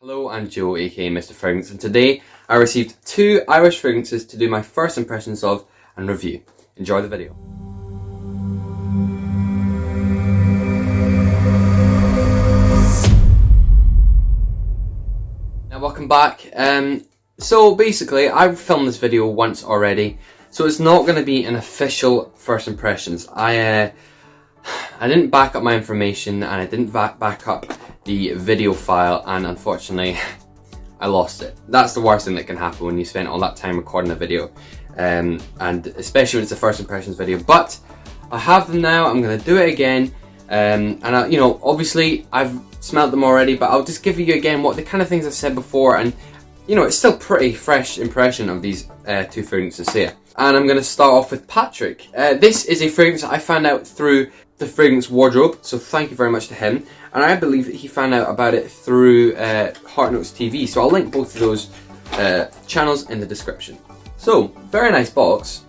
Hello, I'm Joe, aka Mr. Fragrance, and today I received 2 Irish fragrances to do my first impressions of and review. Enjoy the video. Now welcome back. So basically I've filmed this video once already, so it's not going to be an official first impressions. I didn't back up my information and I didn't back up the video file, and unfortunately I lost it. That's the worst thing that can happen when you spend all that time recording a video, and especially when it's a first impressions video. But I have them now. I'm going to do it again, and obviously I've smelled them already, but I'll just give you again what the kind of things I said before, and it's still pretty fresh impression of these 2 fragrances here. And I'm going to start off with Patrick. This is a fragrance that I found out through the fragrance wardrobe, so thank you very much to him. And I believe that he found out about it through Heart Notes TV, so I'll link both of those channels in the description. So, very nice box.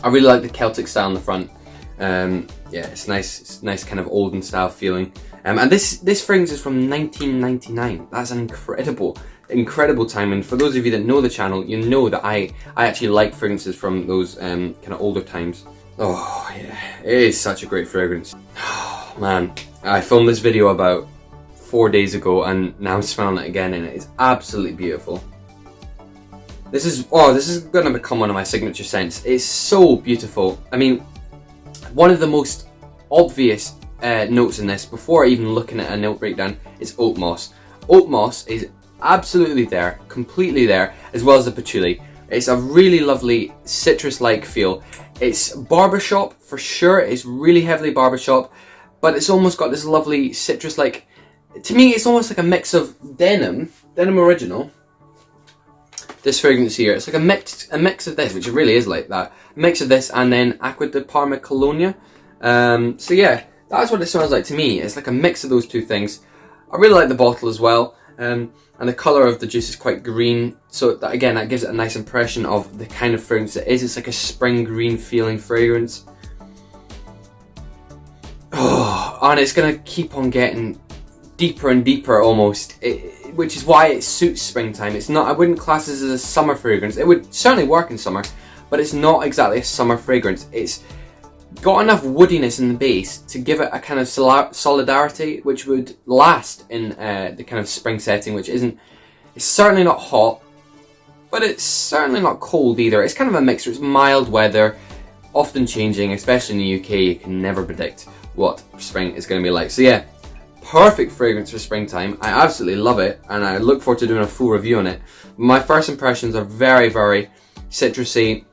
I really like the Celtic style on the front. Yeah, it's nice kind of olden style feeling. And this fragrance is from 1999. That's an incredible time, and for those of you that know the channel, you know that I actually like fragrances from those kind of older times. Oh yeah, it is such a great fragrance. Oh, man, I filmed this video about 4 days ago and now I'm smelling it again and it is absolutely beautiful. This is going to become one of my signature scents. It's so beautiful. I mean, one of the most obvious notes in this, before even looking at a note breakdown, is oat moss. Oat moss is absolutely there, completely there, as well as the patchouli. It's a really lovely citrus-like feel. It's barbershop for sure. It's really heavily barbershop, but it's almost got this lovely citrus-like. To me, it's almost like a mix of denim original. This fragrance here, it's like a mix of this, which it really is like that. A mix of this and then Acqua di Parma Colonia. So yeah, that's what it smells like to me. It's like a mix of those 2 things. I really like the bottle as well. And the colour of the juice is quite green, so that gives it a nice impression of the kind of fragrance it is. It's like a spring green feeling fragrance. Oh, and it's going to keep on getting deeper and deeper almost, which is why it suits springtime. It's not, I wouldn't class this as a summer fragrance. It would certainly work in summer, but it's not exactly a summer fragrance. It's got enough woodiness in the base to give it a kind of solidarity which would last in the kind of spring setting, which it's certainly not hot, but it's certainly not cold either. It's kind of a mixture. It's mild weather, often changing, especially in the UK. You can never predict what spring is going to be like. So yeah, perfect fragrance for springtime. I absolutely love it, and I look forward to doing a full review on it. My first impressions are very, very citrusy,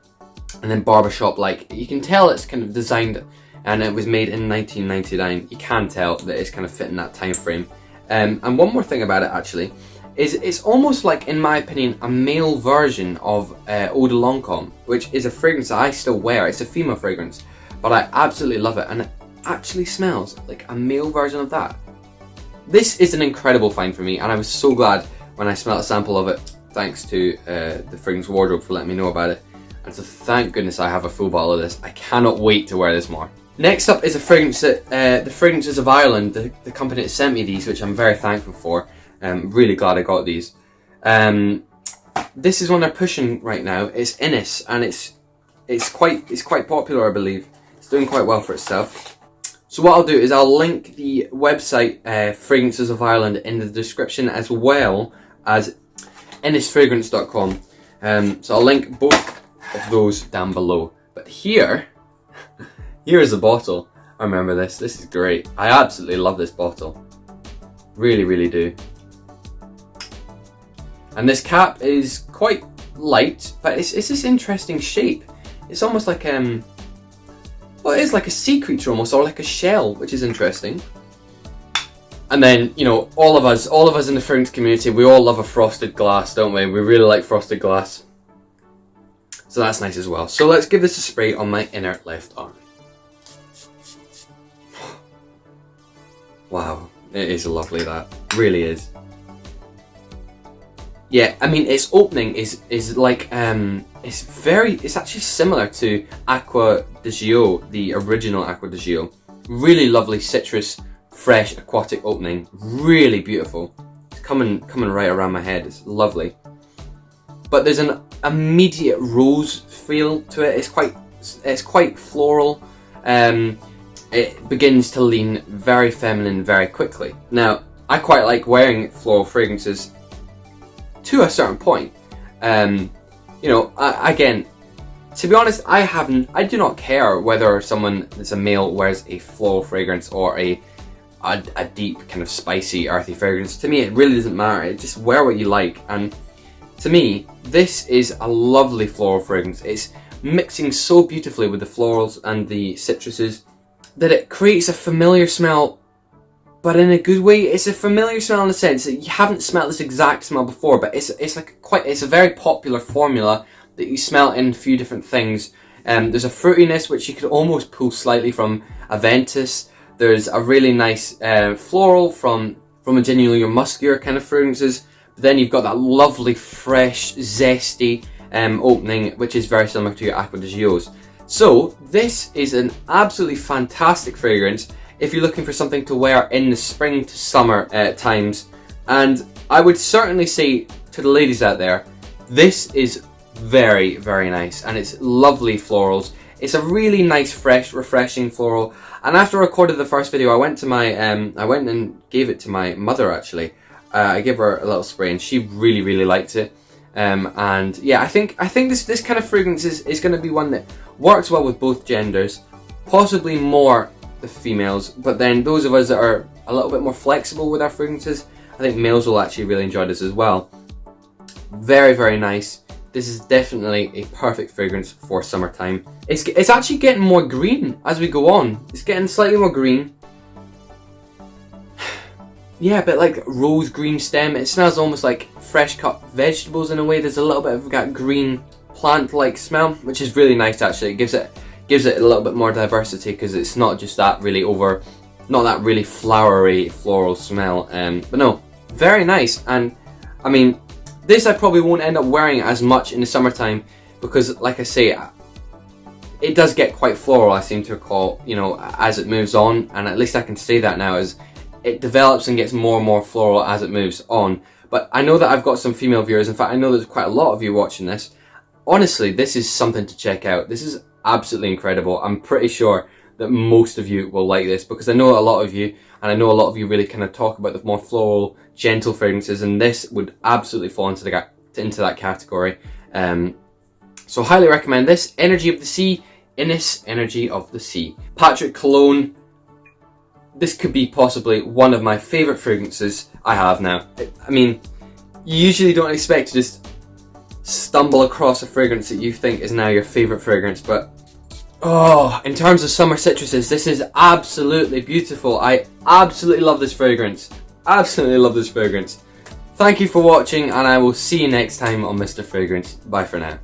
and then barbershop like. You can tell it's kind of designed and it was made in 1999. You can tell that it's kind of fitting that time frame. And one more thing about it actually is it's almost like, in my opinion, a male version of Eau de Lancôme, which is a fragrance that I still wear. It's a female fragrance, but I absolutely love it, and it actually smells like a male version of that. This is an incredible find for me, and I was so glad when I smelled a sample of it, thanks to the fragrance wardrobe for letting me know about it. And so thank goodness I have a full bottle of this. I cannot wait to wear this more. Next up is a fragrance that the Fragrances of Ireland, the company that sent me these, which I'm very thankful for. Really glad I got these. This is one they're pushing right now. It's Innis, and it's quite popular, I believe. It's doing quite well for itself. So what I'll do is I'll link the website Fragrances of Ireland in the description, as well as innisfragrance.com. So I'll link both of those down below. But here is the bottle. I remember this. This is great. I absolutely love this bottle. Really, really do. And this cap is quite light, but it's this interesting shape. It's almost like well, it is like a sea creature almost, or like a shell, which is interesting. And then, all of us in the fragrance community, we all love a frosted glass, don't we? We really like frosted glass. So that's nice as well. So let's give this a spray on my inner left arm. Wow, it is lovely, that really is. Yeah, I mean, its opening is like it's actually similar to Acqua di Gio, the original Acqua di Gio. Really lovely citrus fresh aquatic opening. Really beautiful. It's coming right around my head. It's lovely. But there's an immediate rose feel to it. It's quite floral. It begins to lean very feminine very quickly. Now, I quite like wearing floral fragrances to a certain point. You know, again, to be honest, I do not care whether someone that's a male wears a floral fragrance or a deep kind of spicy, earthy fragrance. To me, it really doesn't matter. It just wear what you like. And to me, this is a lovely floral fragrance. It's mixing so beautifully with the florals and the citruses that it creates a familiar smell, but in a good way. It's a familiar smell in the sense that you haven't smelled this exact smell before, but it's a very popular formula that you smell in a few different things. There's a fruitiness which you could almost pull slightly from Aventus. There's a really nice floral from a genuinely muskier kind of fragrances. But then you've got that lovely, fresh, zesty opening, which is very similar to your Acqua di Gio's. So this is an absolutely fantastic fragrance if you're looking for something to wear in the spring to summer times. And I would certainly say to the ladies out there, this is very, very nice, and it's lovely florals. It's a really nice, fresh, refreshing floral. And after I recorded the first video, I went and gave it to my mother actually. I gave her a little spray, and she really, really liked it. And yeah, I think this kind of fragrance is going to be one that works well with both genders, possibly more the females, but then those of us that are a little bit more flexible with our fragrances, I think males will actually really enjoy this as well. Very, very nice. This is definitely a perfect fragrance for summertime. It's actually getting more green as we go on. It's getting slightly more green. Yeah, a bit like rose green stem. It smells almost like fresh cut vegetables in a way. There's a little bit of that green plant-like smell, which is really nice actually. It gives it a little bit more diversity because it's not just that really not that really flowery floral smell. But no, very nice. And I mean, this I probably won't end up wearing as much in the summertime because, like I say, it does get quite floral, I seem to recall, you know, as it moves on. And at least I can say that now, as it develops and gets more and more floral as it moves on. But I know that I've got some female viewers. In fact, I know there's quite a lot of you watching this. Honestly, this is something to check out. This is absolutely incredible. I'm pretty sure that most of you will like this because I know a lot of you, and I know a lot of you really kind of talk about the more floral, gentle fragrances, and this would absolutely fall into that category. So highly recommend this. Energy of the Sea, Innis Energy of the Sea. Patrick Cologne. This could be possibly one of my favourite fragrances I have now. I mean, you usually don't expect to just stumble across a fragrance that you think is now your favourite fragrance, but oh, in terms of summer citruses, this is absolutely beautiful. I absolutely love this fragrance. Absolutely love this fragrance. Thank you for watching, and I will see you next time on Mr. Fragrance. Bye for now.